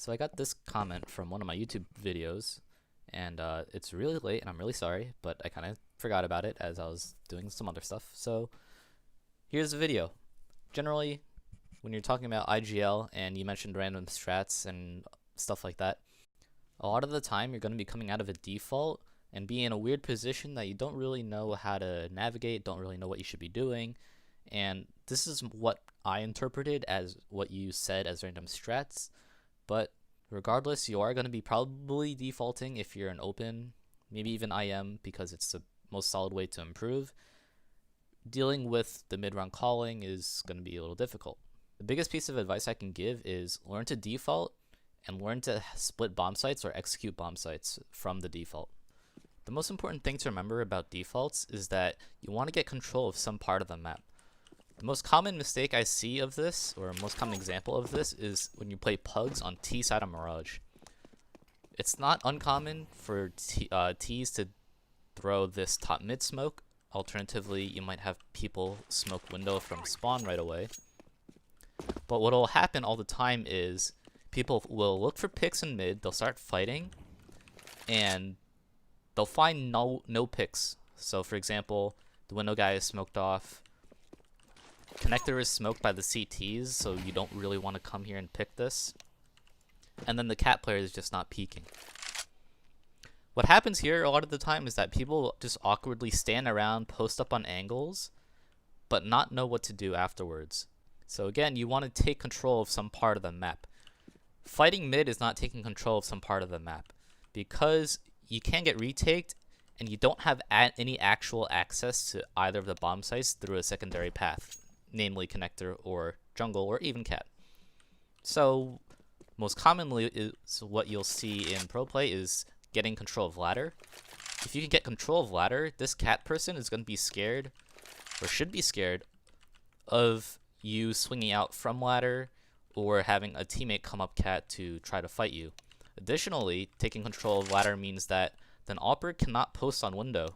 So I got this comment from one of my YouTube videos, and it's really late, and I'm really sorry, but I kind of forgot about it as I was doing some other stuff. So here's the video. Generally, when you're talking about IGL and you mentioned random strats and stuff like that, a lot of the time you're going to be coming out of a default and be in a weird position that you don't really know how to navigate, don't really know what you should be doing. And this is what I interpreted as what you said as random strats. But regardless, you are going to be probably defaulting if you're an open, maybe even IM, because it's the most solid way to improve. Dealing with the mid-round calling is going to be a little difficult. The biggest piece of advice I can give is learn to default and learn to split bomb sites or execute bomb sites from the default. The most important thing to remember about defaults is that you want to get control of some part of the map. The most common mistake I see of this, or most common example of this, is when you play pugs on T side of Mirage. It's not uncommon for Ts to throw this top mid smoke. Alternatively, you might have people smoke window from spawn right away. But what will happen all the time is people will look for picks in mid, they'll start fighting, and they'll find no picks. So for example, the window guy is smoked off, connector is smoked by the CTs, so you don't really want to come here and pick this. And then the cat player is just not peeking. What happens here a lot of the time is that people just awkwardly stand around, post up on angles, but not know what to do afterwards. So again, you want to take control of some part of the map. Fighting mid is not taking control of some part of the map, because you can get retaked and you don't have any actual access to either of the bomb sites through a secondary path, namely connector or jungle or even cat. So most commonly is what you'll see in pro play is getting control of ladder. If you can get control of ladder, this cat person is going to be scared, or should be scared, of you swinging out from ladder or having a teammate come up cat to try to fight you. Additionally, taking control of ladder means that then AWPer cannot post on window.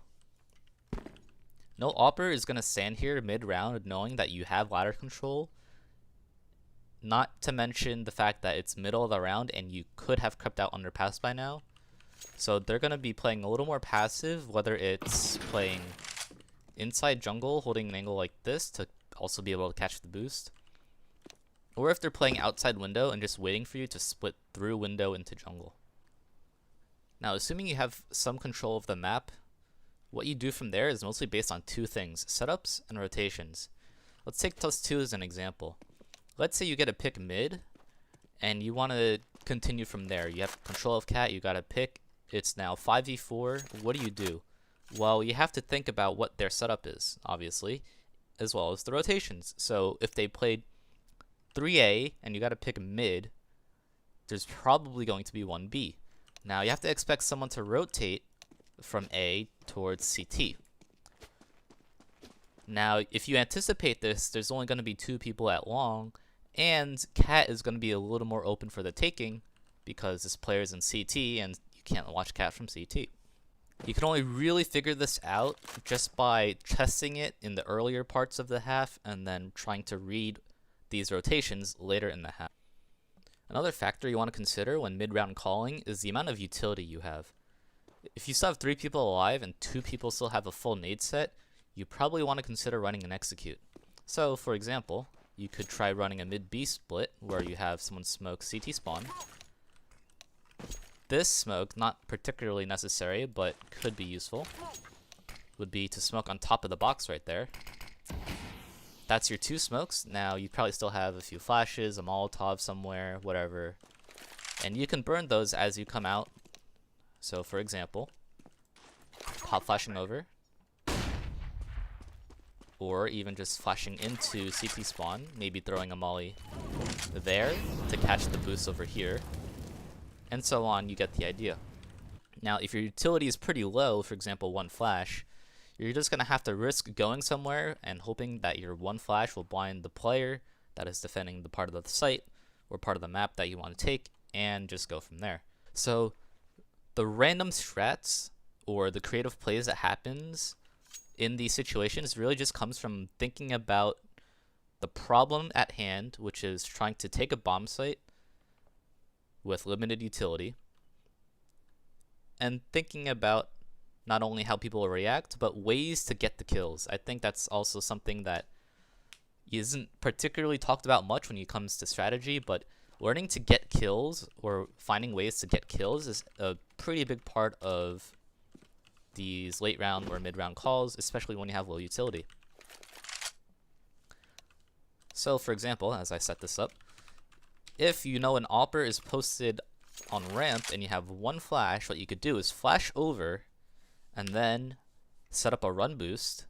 No AWPer is going to stand here mid-round knowing that you have ladder control, not to mention the fact that it's middle of the round and you could have crept out underpass by now. So they're going to be playing a little more passive, whether it's playing inside jungle, holding an angle like this to also be able to catch the boost, or if they're playing outside window and just waiting for you to split through window into jungle. Now, assuming you have some control of the map, what you do from there is mostly based on two things: setups and rotations. Let's take +2 as an example. Let's say you get a pick mid, and you want to continue from there. You have control of cat, you got a pick, it's now 5v4. What do? Well, you have to think about what their setup is, obviously, as well as the rotations. So if they played 3A and you got to pick mid, there's probably going to be 1B. Now you have to expect someone to rotate from A towards CT. Now if you anticipate this, there's only going to be 2 people at long, and cat is going to be a little more open for the taking because this player is in CT and you can't watch cat from CT. You can only really figure this out just by testing it in the earlier parts of the half and then trying to read these rotations later in the half. Another factor you want to consider when mid-round calling is the amount of utility you have. If you still have 3 people alive and 2 people still have a full nade set, you probably want to consider running an execute. So for example, you could try running a mid-B split where you have someone smoke CT spawn. This smoke, not particularly necessary, but could be useful, would be to smoke on top of the box right there. That's your 2 smokes. Now you probably still have a few flashes, a Molotov somewhere, whatever. And you can burn those as you come out. So for example, pop flashing over, or even just flashing into CT spawn, maybe throwing a molly there to catch the boost over here, and so on. You get the idea. Now if your utility is pretty low, for example 1 flash, you're just going to have to risk going somewhere and hoping that your 1 flash will blind the player that is defending the part of the site or part of the map that you want to take, and just go from there. So the random strats or the creative plays that happens in these situations really just comes from thinking about the problem at hand, which is trying to take a bomb site with limited utility and thinking about not only how people will react, but ways to get the kills. I think that's also something that isn't particularly talked about much when it comes to strategy, but learning to get kills or finding ways to get kills is a pretty big part of these late round or mid round calls, especially when you have low utility. So for example, as I set this up, if you know an AWPer is posted on ramp and you have one flash, what you could do is flash over and then set up a run boost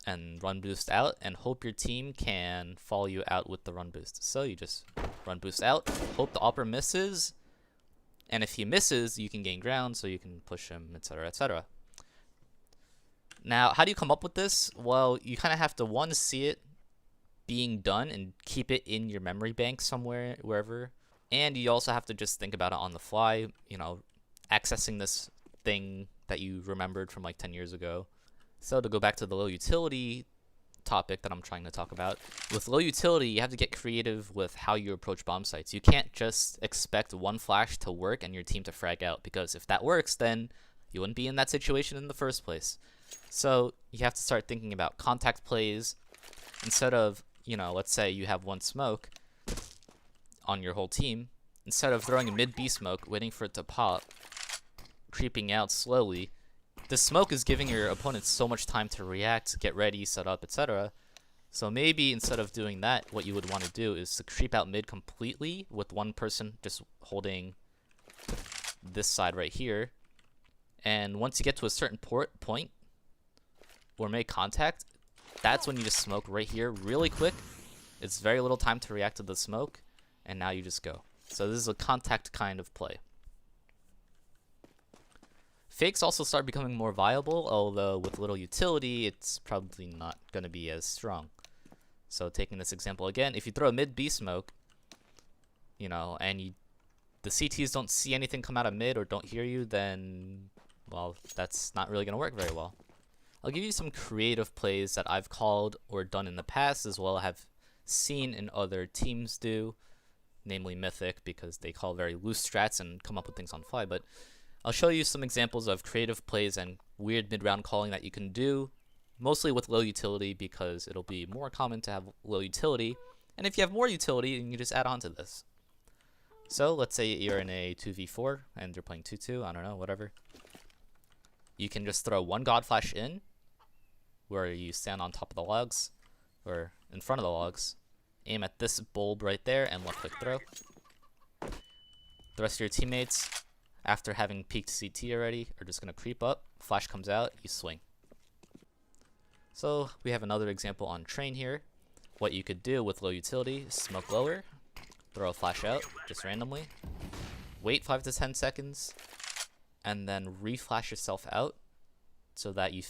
and run boost out and hope your team can follow you out with the run boost. So you just run boost out, hope the AWPer misses, and if he misses, you can gain ground so you can push him, etc., etc. Now, how do you come up with this? Well, you kind of have to, one, see it being done and keep it in your memory bank somewhere, wherever. And you also have to just think about it on the fly, you know, accessing this thing that you remembered from like 10 years ago. So to go back to the low utility topic that I'm trying to talk about, with low utility, you have to get creative with how you approach bomb sites. You can't just expect one flash to work and your team to frag out, because if that works, then you wouldn't be in that situation in the first place. So you have to start thinking about contact plays. Instead of, you know, let's say you have one smoke on your whole team, instead of throwing a mid B smoke, waiting for it to pop, creeping out slowly, the smoke is giving your opponent so much time to react, get ready, set up, etc. So maybe instead of doing that, what you would want to do is to creep out mid completely with one person just holding this side right here. And once you get to a certain point or make contact, that's when you just smoke right here really quick. It's very little time to react to the smoke, and now you just go. So this is a contact kind of play. Fakes also start becoming more viable, although with little utility, it's probably not going to be as strong. So taking this example again, if you throw a mid B smoke, you know, and the CTs don't see anything come out of mid or don't hear you, then, well, that's not really going to work very well. I'll give you some creative plays that I've called or done in the past, as well as have seen in other teams do, namely Mythic, because they call very loose strats and come up with things on fly. But I'll show you some examples of creative plays and weird mid-round calling that you can do, mostly with low utility, because it'll be more common to have low utility. And if you have more utility, then you just add on to this. So let's say you're in a 2v4 and you're playing 2-2, I don't know, whatever. You can just throw one God Flash in, where you stand on top of the logs, or in front of the logs, aim at this bulb right there, and left click throw. The rest of your teammates, after having peeked CT already, are just going to creep up, flash comes out, you swing. So we have another example on train here. What you could do with low utility is smoke lower, throw a flash out, just randomly, wait 5 to 10 seconds, and then re-flash yourself out so that you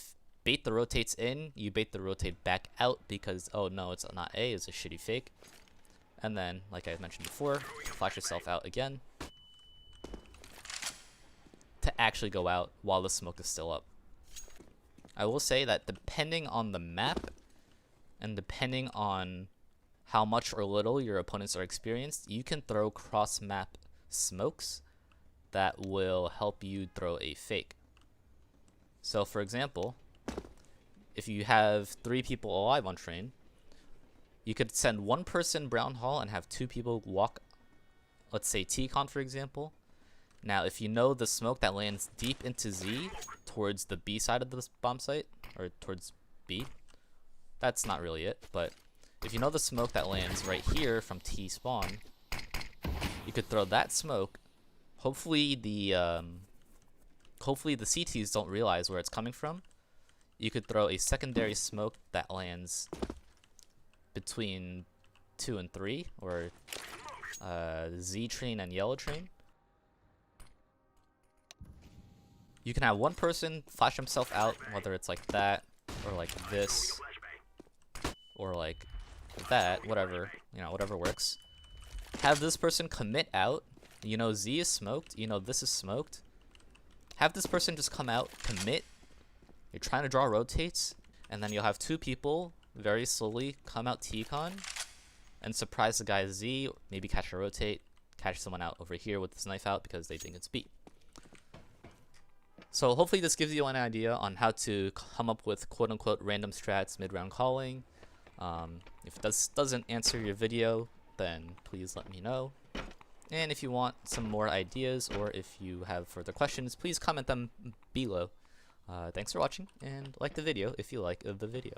bait the rotates in, you bait the rotate back out because, oh no, it's not A, it's a shitty fake. And then, like I mentioned before, flash yourself out again to actually go out while the smoke is still up. I will say that depending on the map and depending on how much or little your opponents are experienced, you can throw cross-map smokes that will help you throw a fake. So for example, if you have 3 people alive on train, you could send one person brown hall and have 2 people walk, let's say T-con for example. Now if you know the smoke that lands deep into Z towards the B side of the bomb site, or towards B, that's not really it, but if you know the smoke that lands right here from T spawn, you could throw that smoke. Hopefully the CTs don't realize where it's coming from. You could throw a secondary smoke that lands between 2 and 3, or Z train and yellow train. You can have one person flash himself out, whether it's like that, or like this, or like that, whatever, you know, whatever works. Have this person commit out. You know Z is smoked, you know this is smoked. Have this person just come out, commit. You're trying to draw rotates, and then you'll have 2 people very slowly come out T-con and surprise the guy Z, maybe catch a rotate, catch someone out over here with this knife out because they think it's B. So hopefully this gives you an idea on how to come up with quote-unquote random strats mid-round calling. If this doesn't answer your video, then please let me know. And if you want some more ideas or if you have further questions, please comment them below. Thanks for watching, and like the video if you like the video.